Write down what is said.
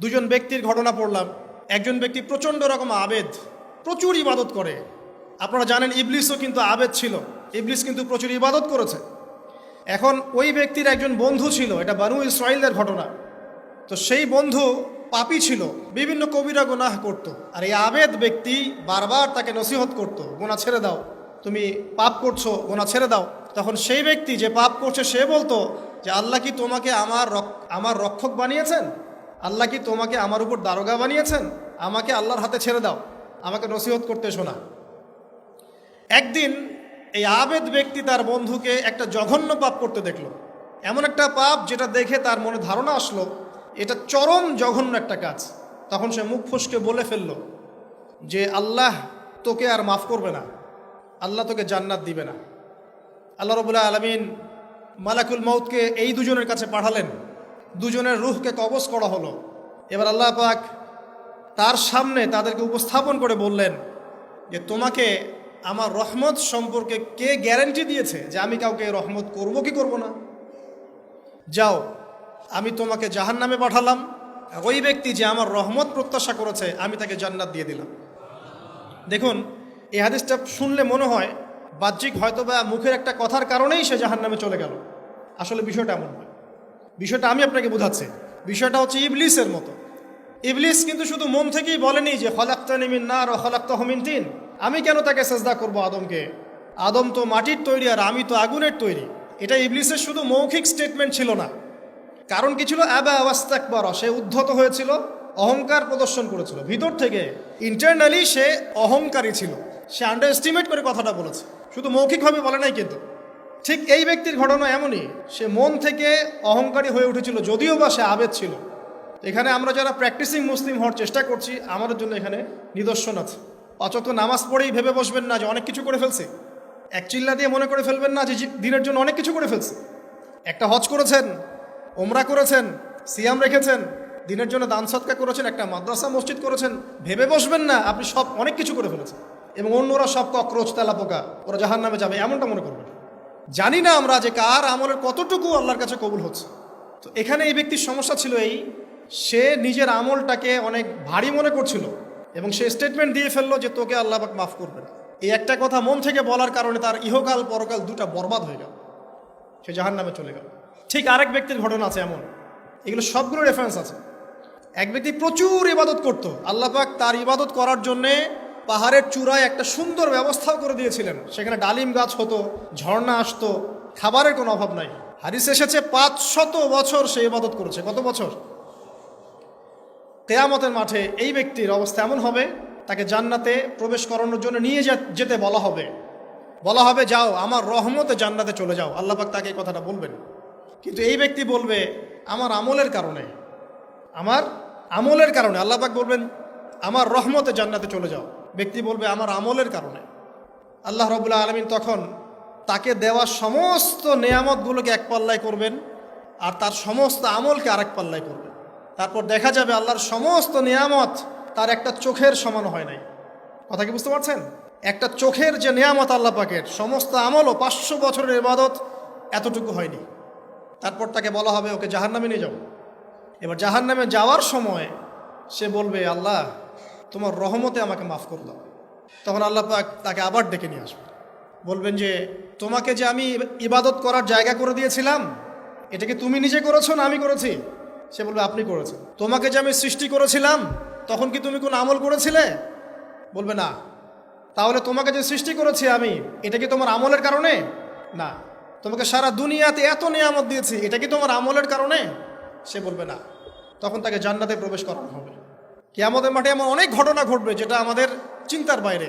দুজন ব্যক্তির ঘটনা পড়লাম। একজন ব্যক্তি প্রচণ্ড রকম আবেদ, প্রচুর ইবাদত করে। আপনারা জানেন ইবলিসও কিন্তু আবেদ ছিল, ইবলিস কিন্তু প্রচুর ইবাদত করেছে। এখন ওই ব্যক্তির একজন বন্ধু ছিল, এটা বানু ইসরাইলদের ঘটনা। তো সেই বন্ধু পাপী ছিল, বিভিন্ন কবিরা গুনাহ করত। আর এই আবেদ ব্যক্তি বারবার তাকে নসিহত করত, গোনা ছেড়ে দাও, তুমি পাপ করছো, গোনা ছেড়ে দাও। তখন সেই ব্যক্তি যে পাপ করছে সে বলতো যে আল্লাহ কি তোমাকে আমার রক্ষক বানিয়েছেন? আল্লাহ কি তোমাকে আমার উপর দারোগা বানিয়েছেন? আমাকে আল্লাহর হাতে ছেড়ে দাও, আমাকে নসিহত করতে শোনা। একদিন এই আবেদ ব্যক্তি তার বন্ধুকে একটা জঘন্য পাপ করতে দেখল, এমন একটা পাপ যেটা দেখে তার মনে ধারণা আসলো এটা চরম জঘন্য একটা কাজ। তখন সে মুখ ফসকে বলে ফেলল যে আল্লাহ তোকে আর মাফ করবে না, আল্লাহ তোকে জান্নাত দিবে না। আল্লাহ রাব্বুল আলামিন মালাকুল মউতকে এই দুজনের কাছে পাঠালেন, দুজনের রূহকে কবজ করা হলো। এবার আল্লাহ পাক তার সামনে তাদেরকে উপস্থাপন করে বললেন যে তোমাকে আমার রহমত সম্পর্কে কে গ্যারান্টি দিয়েছে যে আমি কাউকে রহমত করব কি করব না? যাও, আমি তোমাকে জাহান্নামে পাঠালাম, ওই ব্যক্তি যে আমার রহমত প্রত্যাশা করেছে আমি তাকে জান্নাত দিয়ে দিলাম। দেখুন, এই হাদিসটা শুনলে মনে হয় বাহ্যিক হয়তো বা মুখের একটা কথার কারণেই সে জাহান্নামে চলে গেল। আসলে বিষয়টা এমন নয়। বিষয়টা আমি আপনাকে বোঝাচ্ছি। বিষয়টা হচ্ছে ইবলিসের মতো। ইবলিস কিন্তু শুধু মন থেকেই বলেনি যে খলাকতানি মিন নার ওয়া খলাকতাহু মিন তিন, আমি কেন তাকে সেজদা করব আদমকে? আদম তো মাটির তৈরি আর আমি তো আগুনের তৈরি। এটা ইবলিসের শুধু মৌখিক স্টেটমেন্ট ছিল না, কারণ কি ছিল? আবা ওয়াস্তাকবার, সে উদ্ধত হয়েছিল, অহংকার প্রদর্শন করেছিল। ভিতর থেকে ইন্টারনালি সে অহংকারী ছিল, সে আন্ডার এস্টিমেট করে কথাটা বলেছে, শুধু মৌখিকভাবে বলে নাই। কিন্তু ঠিক এই ব্যক্তির ঘটনা এমনই, সে মন থেকে অহংকারী হয়ে উঠেছিল, যদিও বা সে আবেদ ছিল। এখানে আমরা যারা প্র্যাকটিসিং মুসলিম হওয়ার চেষ্টা করছি, আমাদের জন্য এখানে নিদর্শন আছে। অচত নামাজ পড়েই ভেবে বসবেন না যে অনেক কিছু করে ফেলছে, এক চিল্লা দিয়ে মনে করে ফেলবেন না যে দিনের জন্য অনেক কিছু করে ফেলছে। একটা হজ করেছেন, ওমরা করেছেন, সিয়াম রেখেছেন, দিনের জন্য দান সদকা করেছেন, একটা মাদ্রাসা মসজিদ করেছেন, ভেবে বসবেন না আপনি সব অনেক কিছু করে ফেলেছেন এবং অন্যরা সব ককরোচ তেলাপোকা, ওরা জাহান্নামে যাবে, এমনটা মনে করবেন। জানি না আমরা যে কার আমলের কতটুকু আল্লাহর কাছে কবুল হচ্ছে। তো এখানে এই ব্যক্তির সমস্যা ছিল এই, সে নিজের আমলটাকে অনেক ভারী মনে করছিল এবং সে স্টেটমেন্ট দিয়ে ফেললো যে তোকে আল্লাহ পাক মাফ করবেন। এই একটা কথা মন থেকে বলার কারণে তার ইহকাল পরকাল দুটা বরবাদ হয়ে গেল, সে জাহান্নামে চলে গেল। ঠিক আরেক ব্যক্তির ঘটনা আছে এমন, এগুলো সবগুলো রেফারেন্স আছে। এক ব্যক্তি প্রচুর ইবাদত করত, আল্লাহ পাক তার ইবাদত করার জন্যে পাহাড়ের চূড়ায় একটা সুন্দর ব্যবস্থাও করে দিয়েছিলেন, সেখানে ডালিম গাছ হতো, ঝর্ণা আসতো, খাবারের কোনো অভাব নাই। হাদিস এসেছে 500 বছর সে ইবাদত করেছে। কত বছর? কিয়ামতের মাঠে এই ব্যক্তির অবস্থা এমন হবে, তাকে জান্নাতে প্রবেশ করানোর জন্য নিয়ে যেতে বলা হবে যাও আমার রহমতে জান্নাতে চলে যাও। আল্লাহ পাক তাকে এই কথাটা বলবেন, কিন্তু এই ব্যক্তি বলবে আমার আমলের কারণে আল্লাহ পাক বলবেন আমার রহমতে জান্নাতে চলে যাও। ব্যক্তি বলবে আমার আমলের কারণে। আল্লাহ রাব্বুল আলামিন তখন তাকে দেওয়া সমস্ত নেয়ামতগুলোকে এক পাল্লায় করবেন আর তার সমস্ত আমলকে আরেক পাল্লায় করবেন। তারপর দেখা যাবে আল্লাহর সমস্ত নেয়ামত তার একটা চোখের সমান হয় নাই। কথা কি বুঝতে পারছেন? একটা চোখের যে নেয়ামত আল্লাহ পাকের, সমস্ত আমলও 500 বছরের ইবাদত এতটুকু হয়নি। তারপর তাকে বলা হবে ওকে জাহান্নামে নিয়ে যাও। এবার জাহান্নামে যাওয়ার সময় সে বলবে আল্লাহ তোমার রহমতে আমাকে মাফ করে দাও। তখন আল্লাহ পাক তাকে আবার ডেকে নিয়ে আসবে, বলবেন যে তোমাকে যে আমি ইবাদত করার জায়গা করে দিয়েছিলাম, এটা কি তুমি নিজে করেছো না আমি করেছি? সে বলবে আপনি করেছেন। তোমাকে যে আমি সৃষ্টি করেছিলাম তখন কি তুমি কোনো আমল করেছিলে? বলবে না। তাহলে তোমাকে যে সৃষ্টি করেছি আমি, এটা কি তোমার আমলের কারণে? না। তোমাকে সারা দুনিয়াতে এত নিয়ামত দিয়েছি, এটা কি তোমার আমলের কারণে? সে বলবে না। তখন তাকে জান্নাতে প্রবেশ করানো হবে। কিয়ামতের মাঠে এমন অনেক ঘটনা ঘটবে যেটা আমাদের চিন্তার বাইরে।